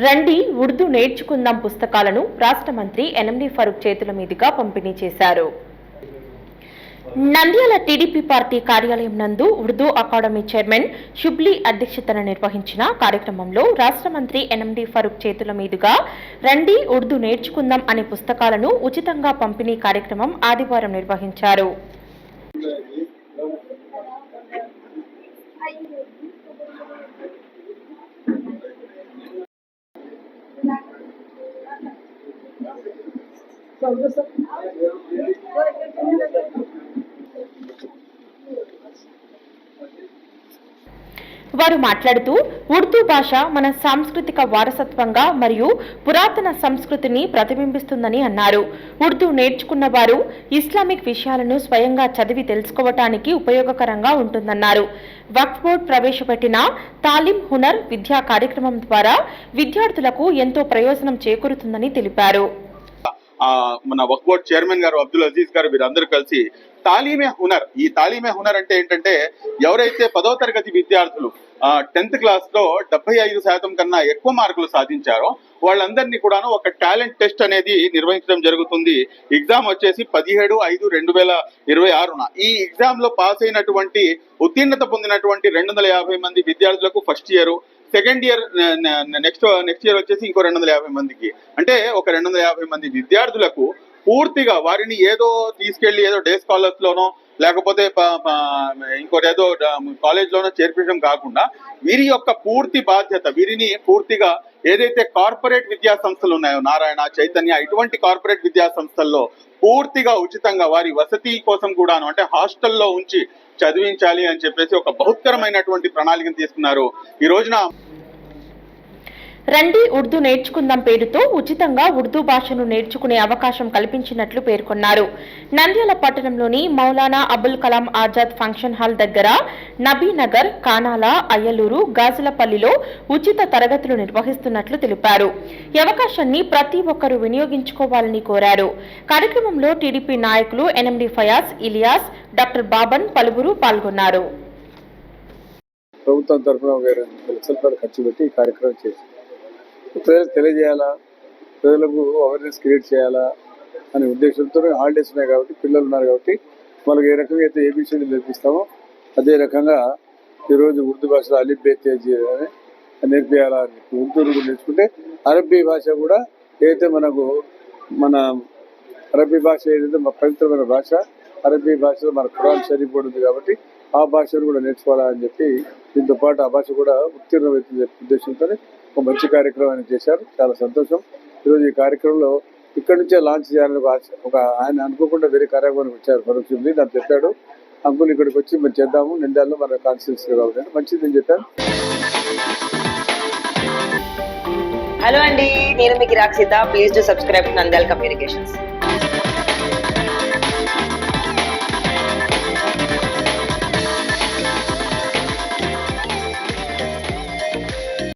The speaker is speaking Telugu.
రండి ఉర్దూ నేర్చుకుందాం పుస్తకాలను రాష్ట్ర మంత్రి ఎన్ఎండి ఫరూక్ చేతుల మీదుగా పంపిణీ చేశారు. నంద్యాల టీడీపీ పార్టీ కార్యాలయం నందు ఉర్దూ అకాడమీ చైర్మన్ షుబ్లీ అధ్యక్షతన నిర్వహించిన కార్యక్రమంలో రాష్ట్ర మంత్రి ఎన్ఎండి ఫరూక్ చేతుల మీదుగా రండి ఉర్దూ నేర్చుకుందాం అనే పుస్తకాలను ఉచితంగా పంపిణీ కార్యక్రమం ఆదివారం నిర్వహించారు. వారు మాట్లాడుతూ ఉర్దూ భాష మన సాంస్కృతిక వారసత్వంగా మరియు పురాతన సంస్కృతిని ప్రతిబింబిస్తుందని అన్నారు. ఉర్దూ నేర్చుకున్న వారు ఇస్లామిక్ విషయాలను స్వయంగా చదివి తెలుసుకోవటానికి ఉపయోగకరంగా ఉంటుందన్నారు. వక్ఫ్ బోర్డ్ ప్రవేశపెట్టిన తాలీం హునర్ విద్యా కార్యక్రమం ద్వారా విద్యార్థులకు ఎంతో ప్రయోజనం చేకూరుతుందని తెలిపారు. మన వక్ఫ్ బోర్డ్ చైర్మన్ గారు అబ్దుల్ అజీజ్ గారు వీరందరూ కలిసి తాలీమే హునర్, ఈ తాలీమే హునర్ అంటే ఏంటంటే ఎవరైతే 10వ తరగతి విద్యార్థులు 10th క్లాస్ లో 75% కన్నా ఎక్కువ మార్కులు సాధించారో వాళ్ళందరినీ కూడాను ఒక టాలెంట్ టెస్ట్ అనేది నిర్వహించడం జరుగుతుంది. ఎగ్జామ్ వచ్చేసి 17/5/2026. ఈ ఎగ్జామ్ లో పాస్ అయినటువంటి ఉత్తీర్ణత పొందినటువంటి 250 మంది విద్యార్థులకు first year, second year next year వచ్చేసి ఇంకో 250 మందికి, అంటే ఒక 250 మంది విద్యార్థులకు పూర్తిగా వారిని ఏదో తీసుకెళ్లి ఏదో డే స్కాలర్స్ లోనో లేకపోతే ఇంకోటి ఏదో కాలేజ్ లోనో చేర్పించడం కాకుండా వీరి యొక్క పూర్తి బాధ్యత, వీరిని పూర్తిగా ఏదైతే కార్పొరేట్ విద్యా సంస్థలు ఉన్నాయో నారాయణ, చైతన్య, ఇటువంటి కార్పొరేట్ విద్యా సంస్థల్లో పూర్తిగా ఉచితంగా వారి వసతి కోసం కూడాను అంటే హాస్టల్లో ఉంచి చదివించాలి అని చెప్పేసి ఒక బహుత్తరమైనటువంటి ప్రణాళికను తీసుకున్నారు. ఈ రోజున రండి ఉర్దూ నేర్చుకుందాం పేరుతో ఉచితంగా ఉర్దూ భాషను నేర్చుకునే అవకాశం కల్పించినట్లు పేర్కొన్నారు. నంద్యాల పట్టణంలోని మౌలానా అబుల్ కలాం ఆజాద్ ఫంక్షన్ హాల్ దగ్గర నబీనగర్, కానాల, అయ్యలూరు, గాజులపల్లిలో ఉచిత తరగతులు నిర్వహిస్తున్నట్లు తెలిపారు. ఈ అవకాశాన్ని ప్రతి ఒక్కరూ వినియోగించుకోవాలని కోరారు. కార్యక్రమంలో టీడీపీ నాయకులు ఎన్ఎండి ఫయాజ్, ఇలియాస్, డాక్టర్ బాబన్ పలువురు పాల్గొన్నారు. ప్రభుత్వం తరఫున ఖర్చు పెట్టి ఈ కార్యక్రమం చేసి ప్రజలకు తెలియజేయాలా, ప్రజలకు అవేర్నెస్ క్రియేట్ చేయాలా అనే ఉద్దేశంతో హాలిడేస్ ఉన్నాయి కాబట్టి పిల్లలు ఉన్నారు కాబట్టి వాళ్ళకి ఏ రకంగా అయితే ఏబిసిడీ నేర్పిస్తామో అదే రకంగా ఈరోజు ఉర్దూ భాషలో అలిఫ్ బే తేజీ అని నేర్పియాలా అని ఉర్దూ నేర్చుకుంటే అరబ్బీ భాష కూడా ఏదైతే మన అరబ్బీ భాష ఏదైతే పవిత్రమైన భాష, అరబ్బీ భాషలో మన ఖురాన్ షరీఫ్ కూడా ఉంది కాబట్టి ఆ భాషను కూడా నేర్చుకోవాలని చెప్పి దీంతో పాటు ఆ భాష కూడా ఉత్తీర్ణమవుతుంది ఉద్దేశంతో ఒక మంచి కార్యక్రమాన్ని చేశారు. చాలా సంతోషం. ఈరోజు ఈ కార్యక్రమంలో ఇక్కడి నుంచే లాంచ్ చేయాలని ఒక ఆయన అనుకోకుండా వేరే కార్యక్రమానికి వచ్చారు ఫరూక్ షుబ్లీ, నాకు చెప్పాడు అంకుల్ ఇక్కడికి వచ్చి మేము చేద్దాము నిందాల్లో మన కాన్స్టిట్యూన్సీ కాబట్టి మంచిది నేను చెప్పాను. హలో అండి, నేను మీకు Rakshitha. Please to subscribe Nandyal communications.